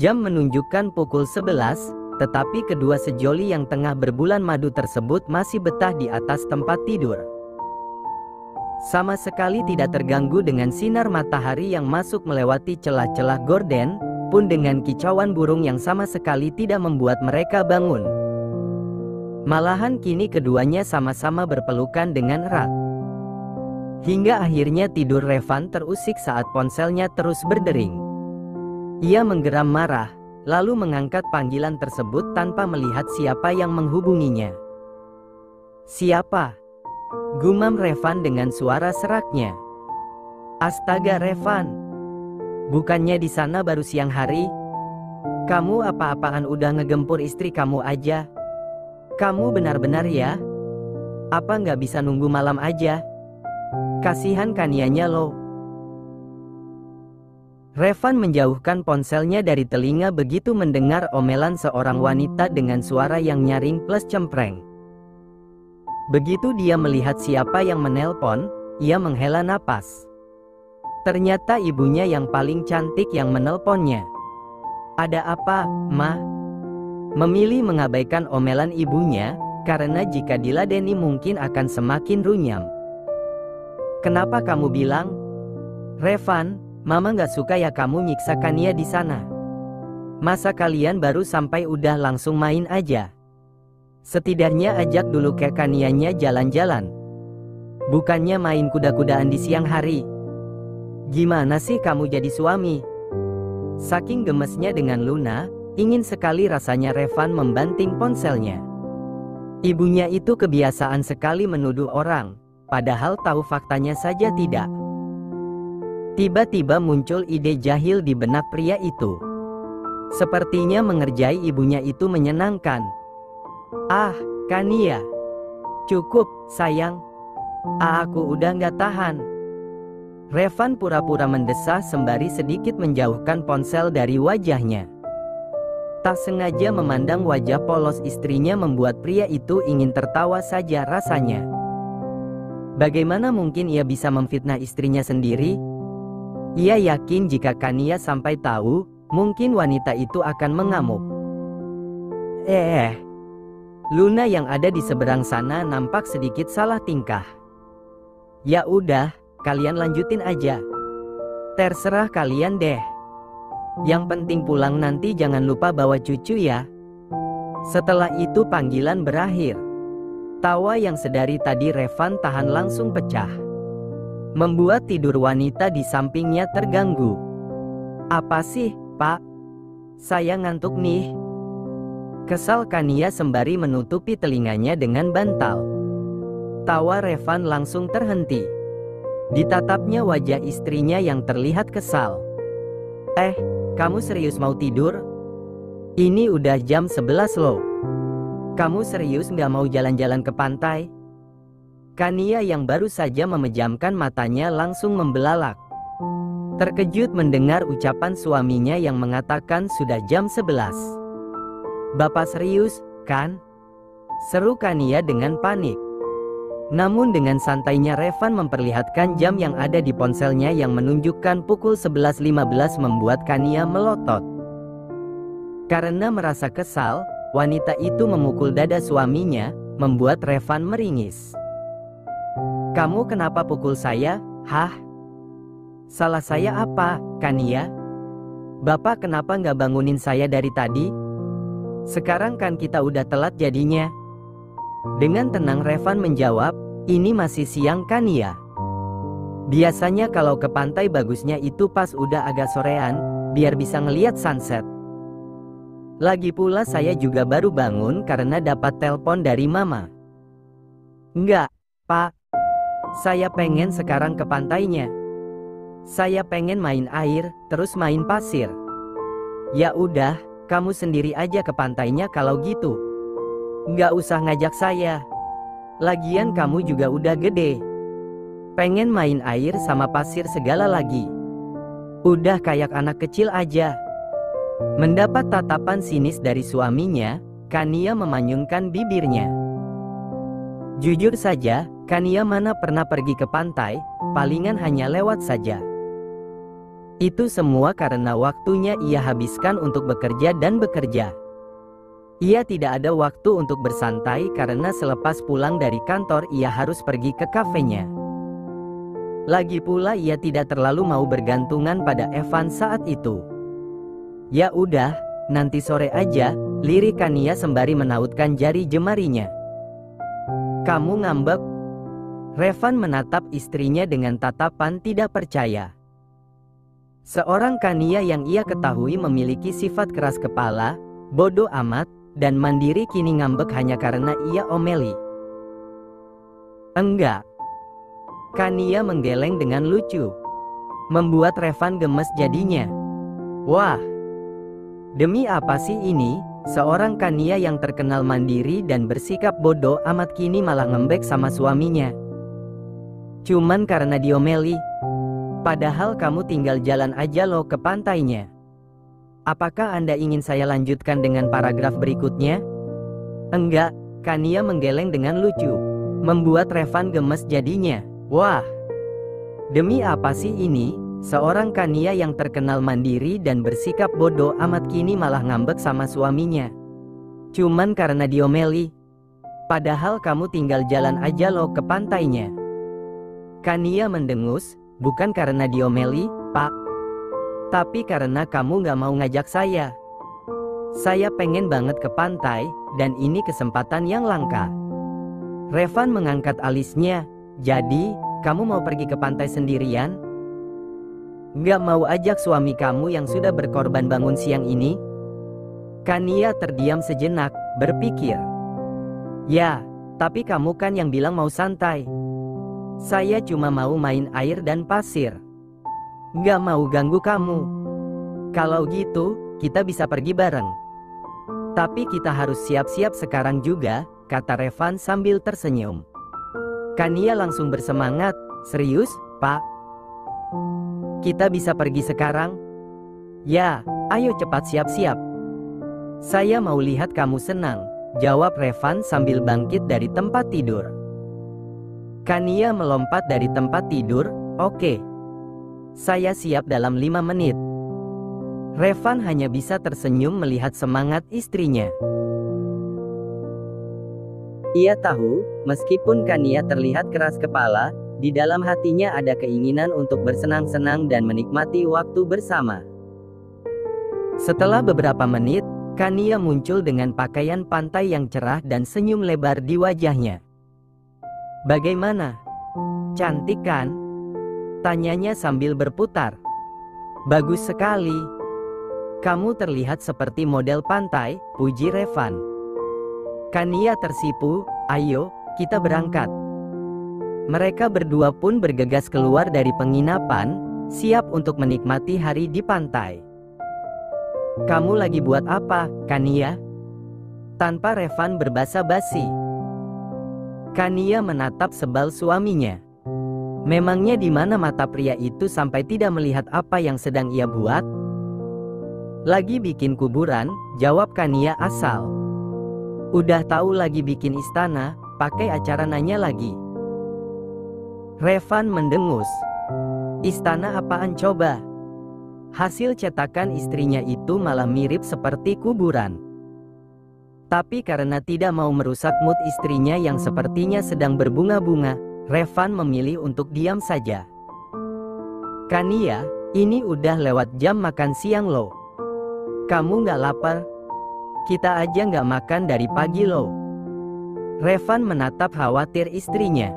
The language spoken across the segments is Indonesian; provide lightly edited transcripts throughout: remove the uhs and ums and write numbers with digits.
Jam menunjukkan pukul 11, tetapi kedua sejoli yang tengah berbulan madu tersebut masih betah di atas tempat tidur. Sama sekali tidak terganggu dengan sinar matahari yang masuk melewati celah-celah gorden, pun dengan kicauan burung yang sama sekali tidak membuat mereka bangun. Malahan kini keduanya sama-sama berpelukan dengan erat. Hingga akhirnya tidur Revan terusik saat ponselnya terus berdering. Ia menggeram marah, lalu mengangkat panggilan tersebut tanpa melihat siapa yang menghubunginya. "Siapa?" gumam Revan dengan suara seraknya. "Astaga Revan, bukannya di sana baru siang hari? Kamu apa-apaan udah ngegempur istri kamu aja? Kamu benar-benar ya? Apa nggak bisa nunggu malam aja? Kasihan Kanianya loh." Revan menjauhkan ponselnya dari telinga begitu mendengar omelan seorang wanita dengan suara yang nyaring plus cempreng. Begitu dia melihat siapa yang menelpon, ia menghela napas. Ternyata ibunya yang paling cantik yang menelponnya. "Ada apa, Ma?" Memilih mengabaikan omelan ibunya, karena jika diladeni mungkin akan semakin runyam. "Kenapa kamu bilang?" "Revan, Mama nggak suka ya kamu nyiksa Kania di sana. Masa kalian baru sampai udah langsung main aja? Setidaknya ajak dulu ke Kanianya jalan-jalan. Bukannya main kuda-kudaan di siang hari. Gimana sih kamu jadi suami?" Saking gemesnya dengan Luna, ingin sekali rasanya Revan membanting ponselnya. Ibunya itu kebiasaan sekali menuduh orang, padahal tahu faktanya saja tidak. Tiba-tiba muncul ide jahil di benak pria itu. Sepertinya mengerjai ibunya itu menyenangkan. "Ah, Kania. Cukup, sayang. Aku udah nggak tahan." Revan pura-pura mendesah sembari sedikit menjauhkan ponsel dari wajahnya. Tak sengaja memandang wajah polos istrinya membuat pria itu ingin tertawa saja rasanya. Bagaimana mungkin ia bisa memfitnah istrinya sendiri? Ia yakin jika Kania sampai tahu, mungkin wanita itu akan mengamuk. Luna yang ada di seberang sana nampak sedikit salah tingkah. "Ya udah, kalian lanjutin aja. Terserah kalian deh. Yang penting pulang nanti jangan lupa bawa cucu ya." Setelah itu panggilan berakhir. Tawa yang sedari tadi Revan tahan langsung pecah, membuat tidur wanita di sampingnya terganggu. "Apa sih, Pak? Saya ngantuk nih." Kesal Kania sembari menutupi telinganya dengan bantal. Tawa Revan langsung terhenti. Ditatapnya wajah istrinya yang terlihat kesal. Kamu serius mau tidur? Ini udah jam 11 loh. Kamu serius nggak mau jalan-jalan ke pantai?" Kania yang baru saja memejamkan matanya langsung membelalak. Terkejut mendengar ucapan suaminya yang mengatakan sudah jam 11. "Bapak serius, kan?" seru Kania dengan panik. Namun dengan santainya Revan memperlihatkan jam yang ada di ponselnya yang menunjukkan pukul 11.15 membuat Kania melotot. Karena merasa kesal, wanita itu memukul dada suaminya, membuat Revan meringis. "Kamu kenapa pukul saya? Hah? Salah saya apa, Kania? Bapak kenapa nggak bangunin saya dari tadi? Sekarang kan kita udah telat jadinya." Dengan tenang Revan menjawab, "Ini masih siang Kania. Biasanya kalau ke pantai bagusnya itu pas udah agak sorean, biar bisa ngeliat sunset. Lagi pula saya juga baru bangun karena dapat telepon dari Mama." "Enggak, Pak. Saya pengen sekarang ke pantainya. Saya pengen main air, terus main pasir." "Ya udah, kamu sendiri aja ke pantainya kalau gitu. Nggak usah ngajak saya. Lagian kamu juga udah gede. Pengen main air sama pasir segala lagi. Udah kayak anak kecil aja." Mendapat tatapan sinis dari suaminya, Kania memanyunkan bibirnya. Jujur saja, Kania mana pernah pergi ke pantai, palingan hanya lewat saja. Itu semua karena waktunya ia habiskan untuk bekerja dan bekerja. Ia tidak ada waktu untuk bersantai karena selepas pulang dari kantor ia harus pergi ke kafenya. Lagi pula ia tidak terlalu mau bergantungan pada Evan saat itu. Ya udah, nanti sore aja, lirik Kania sembari menautkan jari jemarinya. Kamu ngambek? Revan menatap istrinya dengan tatapan tidak percaya. Seorang Kania yang ia ketahui memiliki sifat keras kepala, bodoh amat, dan mandiri kini ngambek hanya karena ia omeli. Enggak. Kania menggeleng dengan lucu. Membuat Revan gemes jadinya. Wah. Demi apa sih ini? Seorang Kania yang terkenal mandiri dan bersikap bodoh amat kini malah ngembek sama suaminya. Cuman karena diomeli. Padahal kamu tinggal jalan aja loh ke pantainya. Apakah Anda ingin saya lanjutkan dengan paragraf berikutnya? Enggak, Kania menggeleng dengan lucu. Membuat Revan gemes jadinya. Wah. Demi apa sih ini? Seorang Kania yang terkenal mandiri dan bersikap bodoh amat kini malah ngambek sama suaminya. Cuman karena diomeli. Padahal kamu tinggal jalan aja loh ke pantainya. Kania mendengus, bukan karena diomeli, Pak. Tapi karena kamu gak mau ngajak saya. Saya pengen banget ke pantai, dan ini kesempatan yang langka. Revan mengangkat alisnya. Jadi, kamu mau pergi ke pantai sendirian? Gak mau ajak suami kamu yang sudah berkorban bangun siang ini? Kania terdiam sejenak, berpikir. Ya, tapi kamu kan yang bilang mau santai. Saya cuma mau main air dan pasir. Gak mau ganggu kamu. Kalau gitu, kita bisa pergi bareng. Tapi kita harus siap-siap sekarang juga, kata Revan sambil tersenyum. Kania langsung bersemangat. Serius, Pak? Kita bisa pergi sekarang? Ya, ayo cepat siap-siap. Saya mau lihat kamu senang, jawab Revan sambil bangkit dari tempat tidur. Kania melompat dari tempat tidur. Oke. Saya siap dalam 5 menit. Revan hanya bisa tersenyum melihat semangat istrinya. Ia tahu, meskipun Kania terlihat keras kepala, di dalam hatinya ada keinginan untuk bersenang-senang dan menikmati waktu bersama. Setelah beberapa menit, Kania muncul dengan pakaian pantai yang cerah dan senyum lebar di wajahnya. Bagaimana? Cantik kan? Tanyanya sambil berputar. Bagus sekali. Kamu terlihat seperti model pantai, puji Revan. Kania tersipu. Ayo, kita berangkat. Mereka berdua pun bergegas keluar dari penginapan, siap untuk menikmati hari di pantai. Kamu lagi buat apa, Kania? Tanpa Revan berbasa-basi. Kania menatap sebal suaminya. Memangnya di mana mata pria itu sampai tidak melihat apa yang sedang ia buat? Lagi bikin kuburan, jawab Kania asal. Udah tahu lagi bikin istana, pakai acara nanya lagi. Revan mendengus. Istana apaan coba? Hasil cetakan istrinya itu malah mirip seperti kuburan. Tapi karena tidak mau merusak mood istrinya yang sepertinya sedang berbunga-bunga, Revan memilih untuk diam saja. Kania, ini udah lewat jam makan siang loh. Kamu gak lapar? Kita aja gak makan dari pagi loh. Revan menatap khawatir istrinya.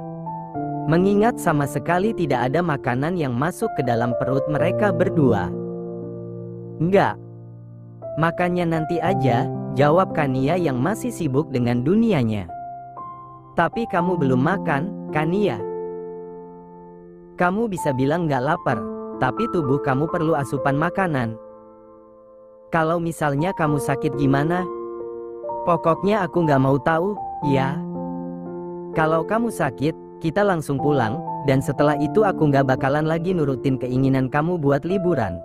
Mengingat sama sekali tidak ada makanan yang masuk ke dalam perut mereka berdua. Enggak. Makannya nanti aja, jawab Kania yang masih sibuk dengan dunianya. Tapi kamu belum makan, Kania. Kamu bisa bilang gak lapar, tapi tubuh kamu perlu asupan makanan. Kalau misalnya kamu sakit gimana? Pokoknya aku gak mau tahu, ya. Kalau kamu sakit, kita langsung pulang, dan setelah itu aku gak bakalan lagi nurutin keinginan kamu buat liburan.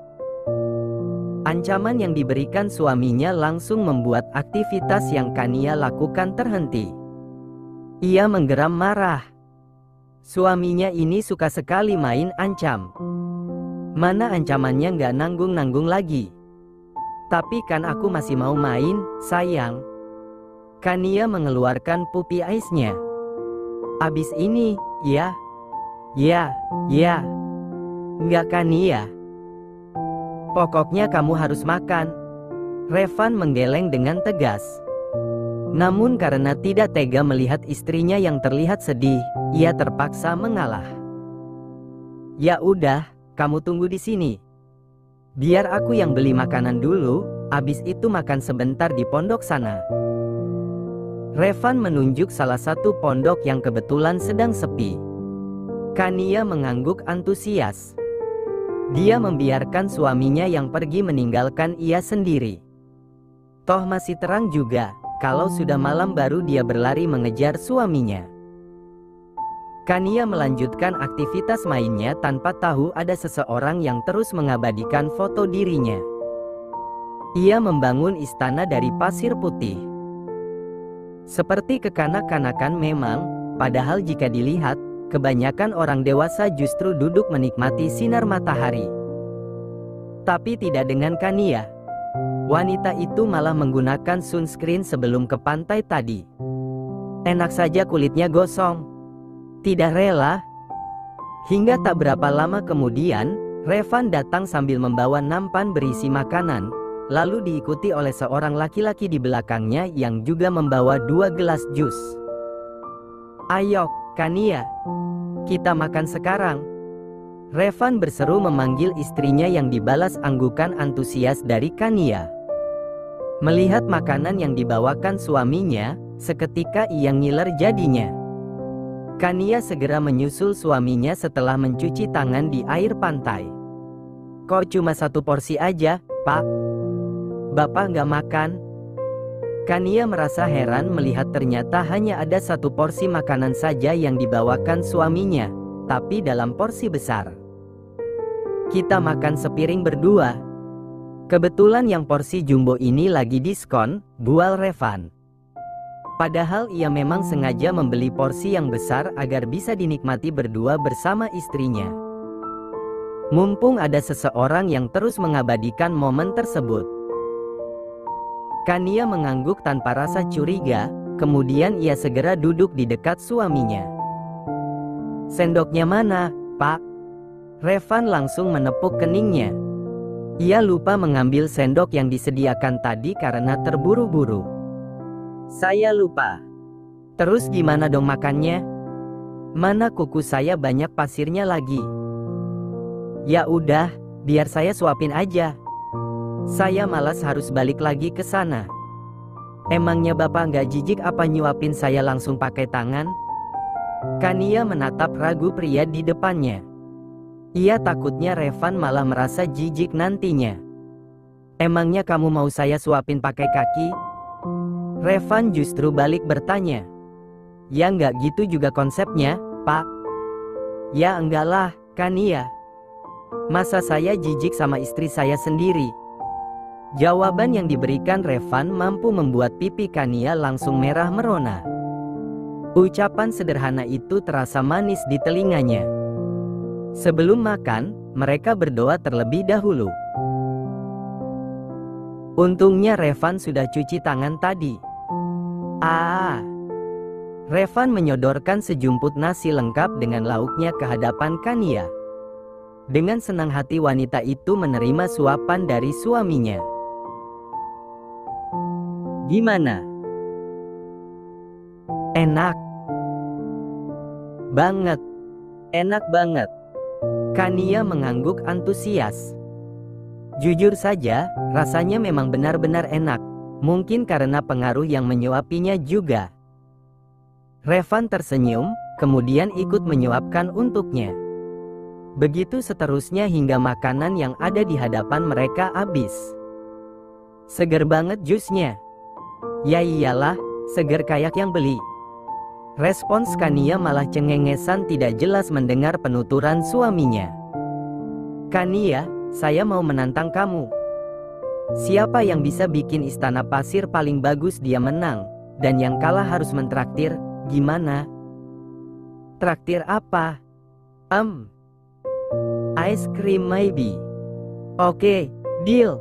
Ancaman yang diberikan suaminya langsung membuat aktivitas yang Kania lakukan terhenti. Ia menggeram marah. Suaminya ini suka sekali main ancam. Mana ancamannya nggak nanggung-nanggung lagi. Tapi kan aku masih mau main, sayang. Kania mengeluarkan puppy eyes-nya. Abis ini, ya. Ya. Nggak Kania. Pokoknya kamu harus makan. Revan menggeleng dengan tegas. Namun karena tidak tega melihat istrinya yang terlihat sedih, ia terpaksa mengalah. Ya udah, kamu tunggu di sini. Biar aku yang beli makanan dulu, abis itu makan sebentar di pondok sana. Revan menunjuk salah satu pondok yang kebetulan sedang sepi. Kania mengangguk antusias. Dia membiarkan suaminya yang pergi meninggalkan ia sendiri. Toh masih terang juga, kalau sudah malam baru dia berlari mengejar suaminya. Kania melanjutkan aktivitas mainnya tanpa tahu ada seseorang yang terus mengabadikan foto dirinya. Ia membangun istana dari pasir putih. Seperti kekanak-kanakan memang, padahal jika dilihat, kebanyakan orang dewasa justru duduk menikmati sinar matahari. Tapi tidak dengan Kania. Wanita itu malah menggunakan sunscreen sebelum ke pantai tadi. Enak saja kulitnya gosong. Tidak rela. Hingga tak berapa lama kemudian, Revan datang sambil membawa nampan berisi makanan, lalu diikuti oleh seorang laki-laki di belakangnya yang juga membawa 2 gelas jus. Ayo, Kania. Kita makan sekarang. Revan berseru memanggil istrinya yang dibalas anggukan antusias dari Kania. Melihat makanan yang dibawakan suaminya, seketika ia ngiler jadinya. Kania segera menyusul suaminya setelah mencuci tangan di air pantai. Kok cuma 1 porsi aja, Pak? Bapak nggak makan? Kania merasa heran melihat ternyata hanya ada 1 porsi makanan saja yang dibawakan suaminya, tapi dalam porsi besar. Kita makan sepiring berdua. Kebetulan yang porsi jumbo ini lagi diskon, bual Revan. Padahal ia memang sengaja membeli porsi yang besar agar bisa dinikmati berdua bersama istrinya. Mumpung ada seseorang yang terus mengabadikan momen tersebut. Kania mengangguk tanpa rasa curiga, kemudian ia segera duduk di dekat suaminya. Sendoknya mana, Pak? Revan langsung menepuk keningnya. Ia lupa mengambil sendok yang disediakan tadi karena terburu-buru. Saya lupa. Terus gimana dong makannya? Mana kuku saya banyak pasirnya lagi. Ya udah, biar saya suapin aja. Saya malas harus balik lagi ke sana. Emangnya Bapak nggak jijik apa nyuapin saya langsung pakai tangan? Kania menatap ragu pria di depannya. Ia takutnya Revan malah merasa jijik nantinya. Emangnya kamu mau saya suapin pakai kaki? Revan justru balik bertanya. Ya nggak gitu juga konsepnya, Pak. Ya enggak lah, Kania. Masa saya jijik sama istri saya sendiri? Jawaban yang diberikan Revan mampu membuat pipi Kania langsung merah merona. Ucapan sederhana itu terasa manis di telinganya. Sebelum makan, mereka berdoa terlebih dahulu. Untungnya Revan sudah cuci tangan tadi. Revan menyodorkan sejumput nasi lengkap dengan lauknya ke hadapan Kania. Dengan senang hati wanita itu menerima suapan dari suaminya. Gimana? Enak banget. Enak banget. Kania mengangguk antusias. Jujur saja, rasanya memang benar-benar enak. Mungkin karena pengaruh yang menyuapinya juga. Revan tersenyum, kemudian ikut menyuapkan untuknya. Begitu seterusnya hingga makanan yang ada di hadapan mereka habis. Seger banget jusnya. Ya iyalah, seger kayak yang beli. Respons Kania malah cengengesan tidak jelas mendengar penuturan suaminya. Kania, saya mau menantang kamu. Siapa yang bisa bikin istana pasir paling bagus dia menang. Dan yang kalah harus mentraktir, gimana? Traktir apa? Ice cream maybe. Oke, deal.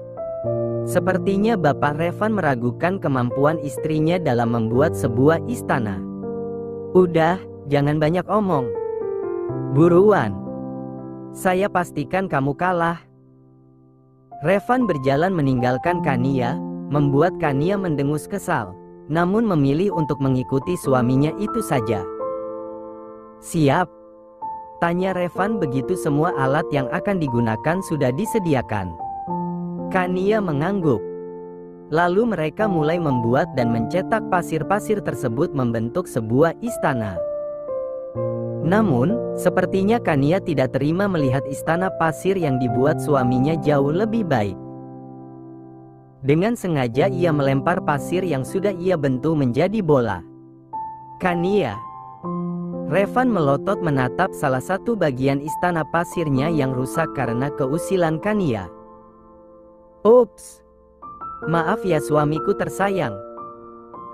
Sepertinya Bapak Revan meragukan kemampuan istrinya dalam membuat sebuah istana. Udah, jangan banyak omong. Buruan. Saya pastikan kamu kalah. Revan berjalan meninggalkan Kania, membuat Kania mendengus kesal, namun memilih untuk mengikuti suaminya itu saja. Siap? Tanya Revan begitu semua alat yang akan digunakan sudah disediakan. Kania mengangguk. Lalu mereka mulai membuat dan mencetak pasir-pasir tersebut membentuk sebuah istana. Namun, sepertinya Kania tidak terima melihat istana pasir yang dibuat suaminya jauh lebih baik. Dengan sengaja ia melempar pasir yang sudah ia bentuk menjadi bola. Kania. Revan melotot menatap salah satu bagian istana pasirnya yang rusak karena keusilan Kania. Ups. Maaf ya suamiku tersayang.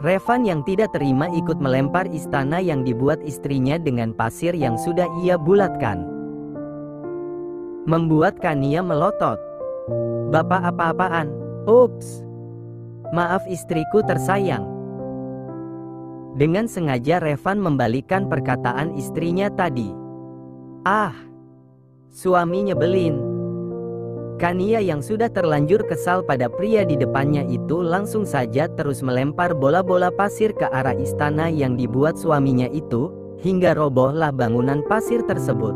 Revan yang tidak terima ikut melempar istana yang dibuat istrinya dengan pasir yang sudah ia bulatkan. Membuat Kania melotot. Bapak apa-apaan? Ups. Maaf istriku tersayang. Dengan sengaja Revan membalikkan perkataan istrinya tadi. Ah. Suami nyebelin. Kania yang sudah terlanjur kesal pada pria di depannya itu langsung saja terus melempar bola-bola pasir ke arah istana yang dibuat suaminya itu, hingga robohlah bangunan pasir tersebut.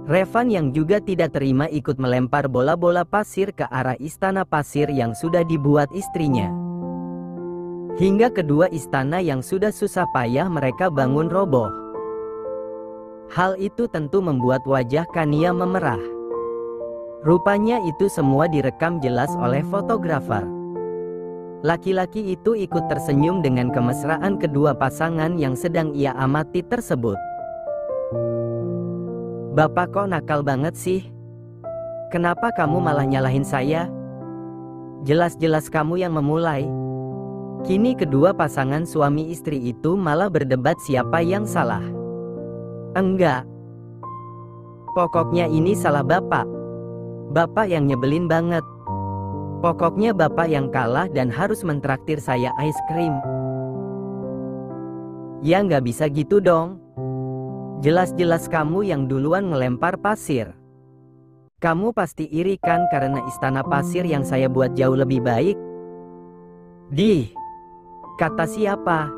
Revan yang juga tidak terima ikut melempar bola-bola pasir ke arah istana pasir yang sudah dibuat istrinya. Hingga kedua istana yang sudah susah payah mereka bangun roboh. Hal itu tentu membuat wajah Kania memerah. Rupanya itu semua direkam jelas oleh fotografer. Laki-laki itu ikut tersenyum dengan kemesraan kedua pasangan yang sedang ia amati tersebut. Bapak kok nakal banget sih? Kenapa kamu malah nyalahin saya? Jelas-jelas kamu yang memulai. Kini kedua pasangan suami istri itu malah berdebat siapa yang salah. Enggak. Pokoknya ini salah Bapak. Bapak yang nyebelin banget. Pokoknya Bapak yang kalah dan harus mentraktir saya ice cream. Ya nggak bisa gitu dong. Jelas-jelas kamu yang duluan ngelempar pasir. Kamu pasti iri kan karena istana pasir yang saya buat jauh lebih baik? Dih. Kata siapa?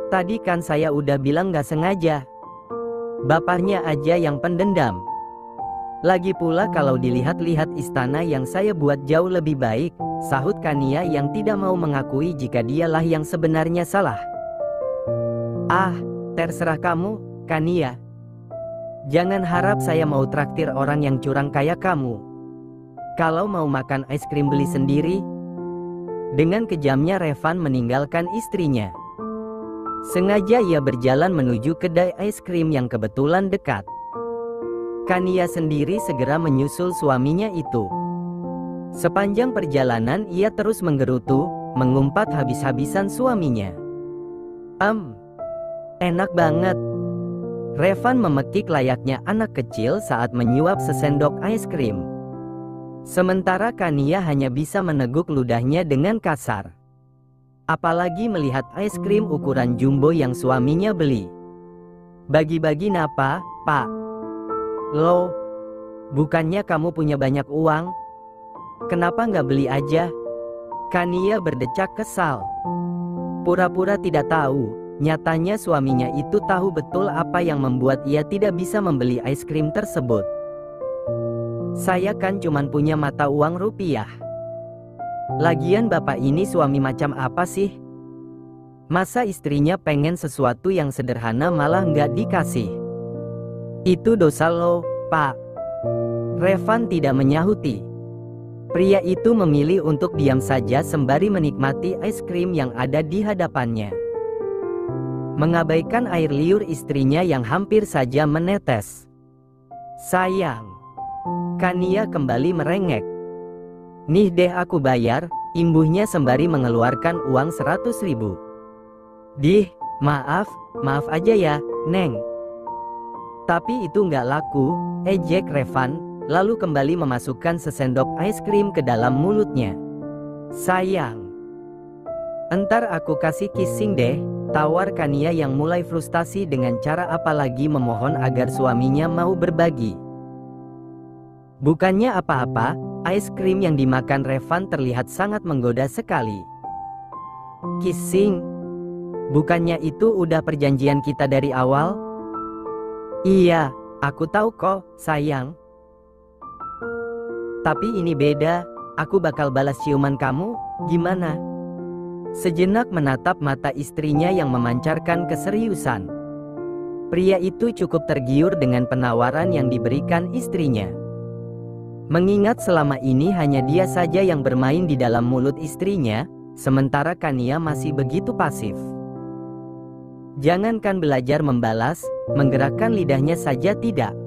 Tadi kan saya udah bilang nggak sengaja. Bapaknya aja yang pendendam. Lagi pula kalau dilihat-lihat istana yang saya buat jauh lebih baik, sahut Kania yang tidak mau mengakui jika dialah yang sebenarnya salah. Ah, terserah kamu, Kania. Jangan harap saya mau traktir orang yang curang kayak kamu. Kalau mau makan es krim beli sendiri. Dengan kejamnya Revan meninggalkan istrinya. Sengaja ia berjalan menuju kedai es krim yang kebetulan dekat. Kania sendiri segera menyusul suaminya itu. Sepanjang perjalanan ia terus menggerutu, mengumpat habis-habisan suaminya. Enak banget. Revan memekik layaknya anak kecil saat menyuap sesendok es krim. Sementara Kania hanya bisa meneguk ludahnya dengan kasar. Apalagi melihat es krim ukuran jumbo yang suaminya beli. Bagi-bagi napa, Pak? Loh, bukannya kamu punya banyak uang? Kenapa nggak beli aja? Kania berdecak kesal. Pura-pura tidak tahu, nyatanya suaminya itu tahu betul apa yang membuat ia tidak bisa membeli es krim tersebut. Saya kan cuman punya mata uang rupiah. Lagian bapak ini suami macam apa sih? Masa istrinya pengen sesuatu yang sederhana malah nggak dikasih? Itu dosa lo, Pak. Revan tidak menyahuti. Pria itu memilih untuk diam saja sembari menikmati es krim yang ada di hadapannya. Mengabaikan air liur istrinya yang hampir saja menetes. Sayang. Kania kembali merengek. Nih deh aku bayar, imbuhnya sembari mengeluarkan uang 100.000. Dih, maaf aja ya, Neng. Tapi itu nggak laku, ejek Revan, lalu kembali memasukkan sesendok es krim ke dalam mulutnya. Sayang, entar aku kasih kissing deh, tawar Kania yang mulai frustasi dengan cara apalagi memohon agar suaminya mau berbagi. Bukannya apa-apa, es krim yang dimakan Revan terlihat sangat menggoda sekali. Kissing? Bukannya itu udah perjanjian kita dari awal? Iya, aku tahu kok, sayang. Tapi ini beda, aku bakal balas ciuman kamu, gimana? Sejenak menatap mata istrinya yang memancarkan keseriusan. Pria itu cukup tergiur dengan penawaran yang diberikan istrinya. Mengingat selama ini hanya dia saja yang bermain di dalam mulut istrinya, sementara Kania masih begitu pasif. Jangankan belajar membalas, menggerakkan lidahnya saja tidak.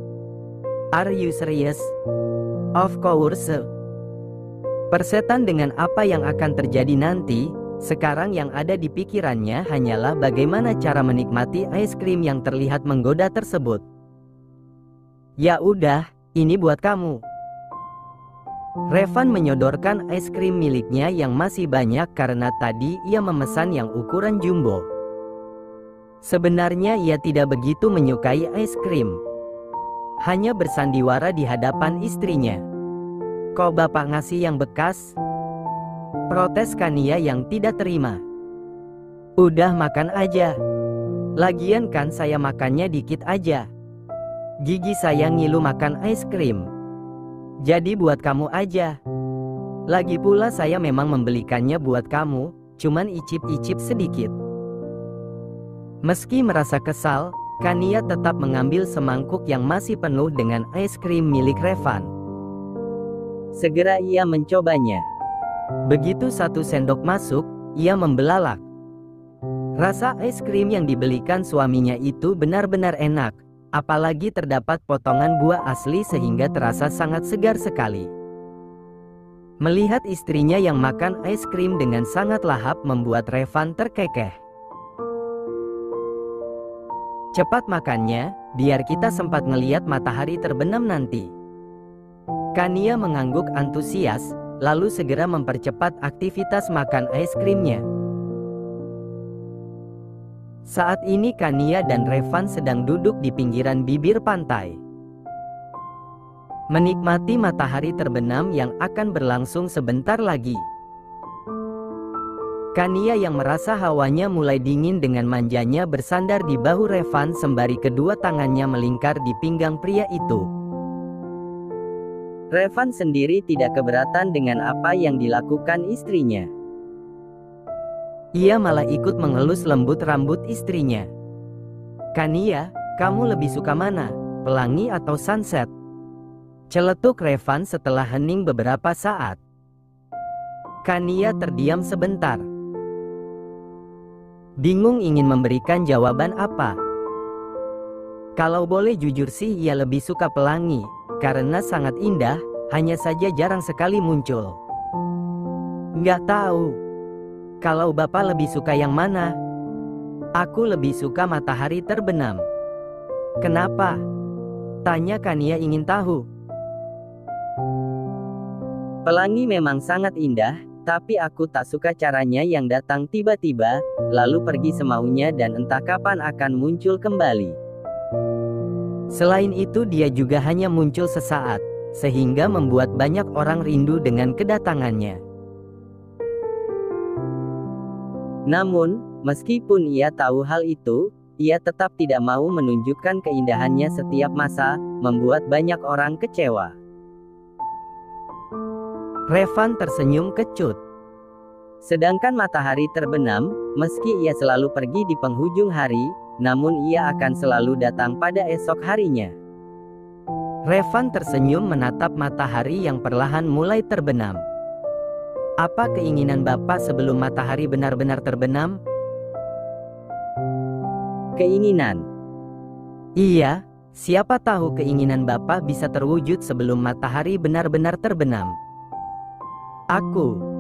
Are you serious? Of course. Persetan dengan apa yang akan terjadi nanti, sekarang yang ada di pikirannya hanyalah bagaimana cara menikmati es krim yang terlihat menggoda tersebut. Ya udah, ini buat kamu. Revan menyodorkan es krim miliknya yang masih banyak karena tadi ia memesan yang ukuran jumbo. Sebenarnya ia tidak begitu menyukai es krim. Hanya bersandiwara di hadapan istrinya. Kok bapak ngasih yang bekas? Protes Kania yang tidak terima. Udah makan aja. Lagian kan saya makannya dikit aja. Gigi saya ngilu makan es krim. Jadi buat kamu aja. Lagi pula saya memang membelikannya buat kamu, cuman icip-icip sedikit. Meski merasa kesal, Kania tetap mengambil semangkuk yang masih penuh dengan es krim milik Revan. Segera ia mencobanya. Begitu satu sendok masuk, ia membelalak. Rasa es krim yang dibelikan suaminya itu benar-benar enak, apalagi terdapat potongan buah asli sehingga terasa sangat segar sekali. Melihat istrinya yang makan es krim dengan sangat lahap membuat Revan terkekeh. Cepat makannya, biar kita sempat ngeliat matahari terbenam nanti. Kania mengangguk antusias, lalu segera mempercepat aktivitas makan es krimnya. Saat ini Kania dan Revan sedang duduk di pinggiran bibir pantai. Menikmati matahari terbenam yang akan berlangsung sebentar lagi. Kania yang merasa hawanya mulai dingin dengan manjanya bersandar di bahu Revan sembari kedua tangannya melingkar di pinggang pria itu. Revan sendiri tidak keberatan dengan apa yang dilakukan istrinya. Ia malah ikut mengelus lembut rambut istrinya. Kania, kamu lebih suka mana, pelangi atau sunset? Celetuk Revan setelah hening beberapa saat. Kania terdiam sebentar. Bingung ingin memberikan jawaban apa. Kalau boleh jujur sih ia lebih suka pelangi, karena sangat indah, hanya saja jarang sekali muncul. Nggak tahu. Kalau bapak lebih suka yang mana? Aku lebih suka matahari terbenam. Kenapa? Tanya Kania ingin tahu. Pelangi memang sangat indah, tapi aku tak suka caranya yang datang tiba-tiba, lalu pergi semaunya dan entah kapan akan muncul kembali. Selain itu dia juga hanya muncul sesaat, sehingga membuat banyak orang rindu dengan kedatangannya. Namun, meskipun ia tahu hal itu, ia tetap tidak mau menunjukkan keindahannya setiap masa, membuat banyak orang kecewa. Revan tersenyum kecut. Sedangkan matahari terbenam, meski ia selalu pergi di penghujung hari, namun ia akan selalu datang pada esok harinya. Revan tersenyum menatap matahari yang perlahan mulai terbenam. Apa keinginan bapak sebelum matahari benar-benar terbenam? Keinginan? Iya, siapa tahu keinginan bapak bisa terwujud sebelum matahari benar-benar terbenam. Aku